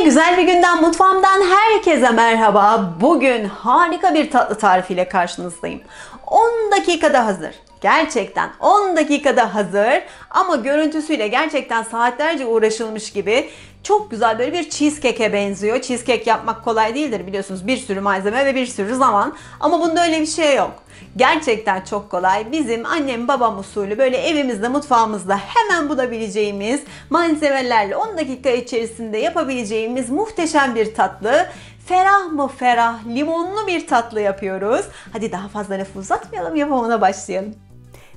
Güzel bir günden mutfağımdan herkese merhaba. Bugün harika bir tatlı tarifiyle karşınızdayım. 10 dakikada hazır. Gerçekten 10 dakikada hazır ama görüntüsüyle gerçekten saatlerce uğraşılmış gibi çok güzel böyle bir cheesecake'e benziyor. Cheesecake yapmak kolay değildir biliyorsunuz. Bir sürü malzeme ve bir sürü zaman. Ama bunda öyle bir şey yok. Gerçekten çok kolay. Bizim annem babam usulü böyle evimizde mutfağımızda hemen bulabileceğimiz malzemelerle 10 dakika içerisinde yapabileceğimiz muhteşem bir tatlı. Ferah mı ferah, limonlu bir tatlı yapıyoruz. Hadi daha fazla lafı uzatmayalım, yapımına başlayalım.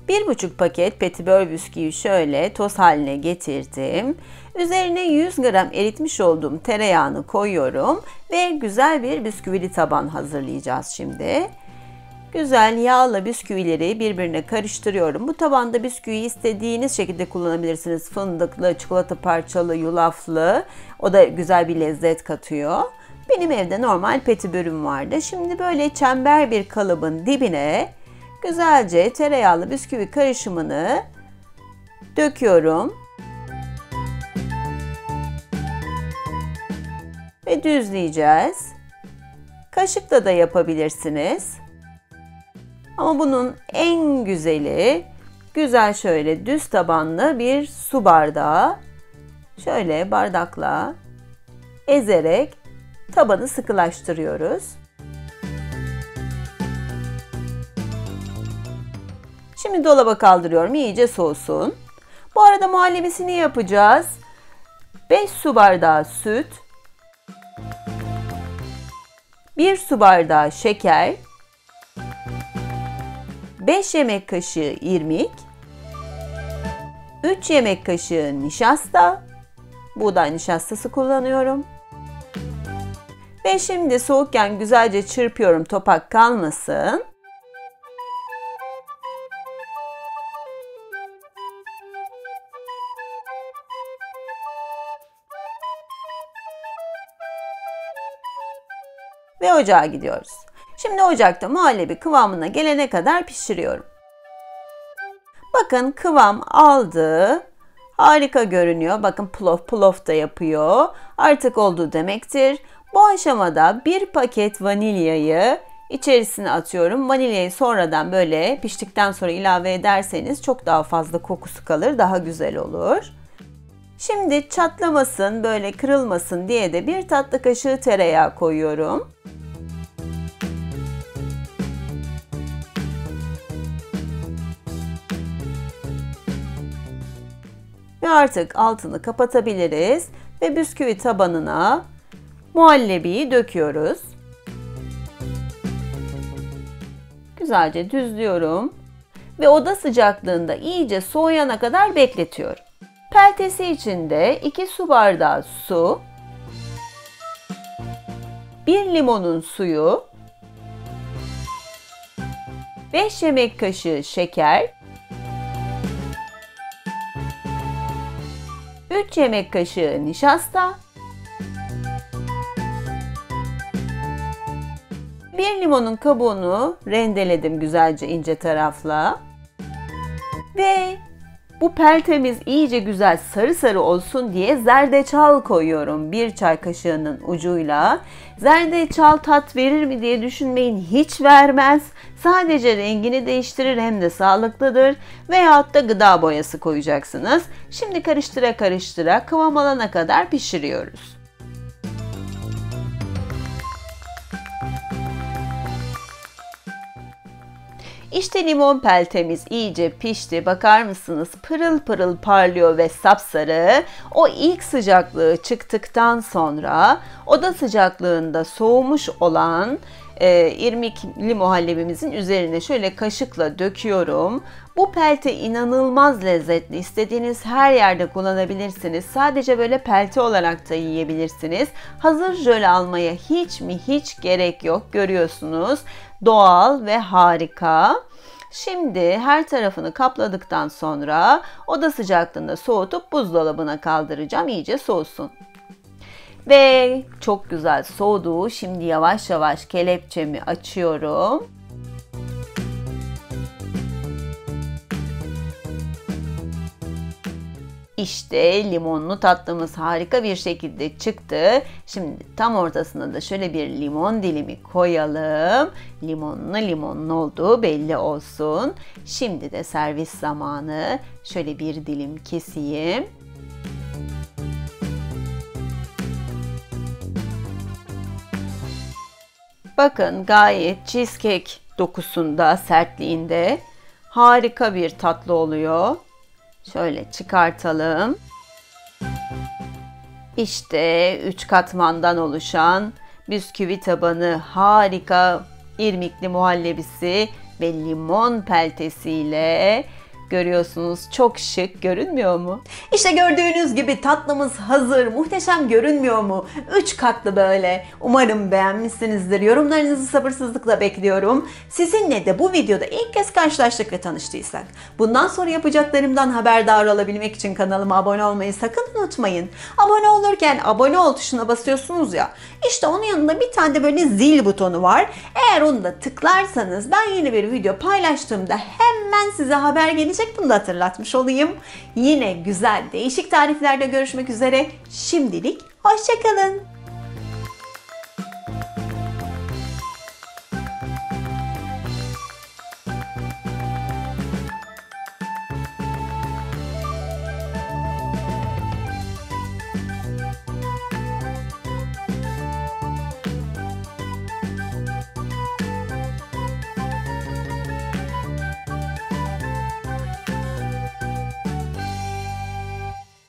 1,5 paket petibör bisküvi şöyle toz haline getirdim. Üzerine 100 gram eritmiş olduğum tereyağını koyuyorum ve güzel bir bisküvili taban hazırlayacağız şimdi. Güzel yağla bisküvileri birbirine karıştırıyorum. Bu tabanda bisküviyi istediğiniz şekilde kullanabilirsiniz. Fındıklı, çikolata parçalı, yulaflı. O da güzel bir lezzet katıyor. Benim evde normal petibörüm vardı. Şimdi böyle çember bir kalıbın dibine güzelce tereyağlı bisküvi karışımını döküyorum. Ve düzleyeceğiz. Kaşıkla da yapabilirsiniz. Ama bunun en güzeli güzel şöyle düz tabanlı bir su bardağı. Şöyle bardakla ezerek tabanı sıkılaştırıyoruz. Şimdi dolaba kaldırıyorum, iyice soğusun. Bu arada muhallebisini yapacağız. 5 su bardağı süt, 1 su bardağı şeker, 5 yemek kaşığı irmik, 3 yemek kaşığı nişasta, buğday nişastası kullanıyorum. Ve şimdi soğukken güzelce çırpıyorum, topak kalmasın. Ve ocağa gidiyoruz. Şimdi ocakta muhallebi kıvamına gelene kadar pişiriyorum. Bakın kıvam aldı. Harika görünüyor. Bakın plof da yapıyor. Artık oldu demektir. Bu aşamada bir paket vanilyayı içerisine atıyorum. Vanilyayı sonradan böyle piştikten sonra ilave ederseniz çok daha fazla kokusu kalır. Daha güzel olur. Şimdi çatlamasın, böyle kırılmasın diye de bir tatlı kaşığı tereyağı koyuyorum. Ve artık altını kapatabiliriz ve bisküvi tabanına muhallebiyi döküyoruz. Güzelce düzlüyorum ve oda sıcaklığında iyice soğuyana kadar bekletiyorum. Peltesi içinde 2 su bardağı su, 1 limonun suyu, 5 yemek kaşığı şeker, 3 yemek kaşığı nişasta, 1 limonun kabuğunu rendeledim güzelce ince tarafla. Ve bu peltemiz iyice güzel sarı sarı olsun diye zerdeçal koyuyorum 1 çay kaşığının ucuyla. Zerdeçal tat verir mi diye düşünmeyin, hiç vermez. Sadece rengini değiştirir, hem de sağlıklıdır. Veyahut da gıda boyası koyacaksınız. Şimdi karıştıra karıştıra kıvam alana kadar pişiriyoruz. İşte limon peltemiz iyice pişti. Bakar mısınız? Pırıl pırıl parlıyor ve sapsarı. O ilk sıcaklığı çıktıktan sonra oda sıcaklığında soğumuş olan irmikli muhallebimizin üzerine şöyle kaşıkla döküyorum. Bu pelte inanılmaz lezzetli. İstediğiniz her yerde kullanabilirsiniz. Sadece böyle pelte olarak da yiyebilirsiniz. Hazır jöle almaya hiç gerek yok. Görüyorsunuz. Doğal ve harika. Şimdi her tarafını kapladıktan sonra oda sıcaklığında soğutup buzdolabına kaldıracağım. İyice soğusun. Ve çok güzel soğudu. Şimdi yavaş yavaş kelepçemi açıyorum. İşte limonlu tatlımız harika bir şekilde çıktı. Şimdi tam ortasına da şöyle bir limon dilimi koyalım. Limonlu olduğu belli olsun. Şimdi de servis zamanı. Şöyle bir dilim keseyim. Bakın gayet cheesecake dokusunda, sertliğinde harika bir tatlı oluyor. Şöyle çıkartalım. İşte 3 katmandan oluşan bisküvi tabanı harika irmikli muhallebisi ve limon peltesiyle görüyorsunuz, çok şık görünmüyor mu? İşte gördüğünüz gibi tatlımız hazır. Muhteşem görünmüyor mu? 3 katlı böyle. Umarım beğenmişsinizdir. Yorumlarınızı sabırsızlıkla bekliyorum. Sizinle de bu videoda ilk kez karşılaştık ve tanıştıysak, bundan sonra yapacaklarımdan haberdar olabilmek için kanalıma abone olmayı sakın unutmayın. Abone olurken abone ol tuşuna basıyorsunuz ya. İşte onun yanında bir tane de böyle zil butonu var. Eğer onu da tıklarsanız ben yeni bir video paylaştığımda hemen size haber gelecek. Bunu da hatırlatmış olayım. Yine güzel değişik tariflerde görüşmek üzere. Şimdilik hoşça kalın.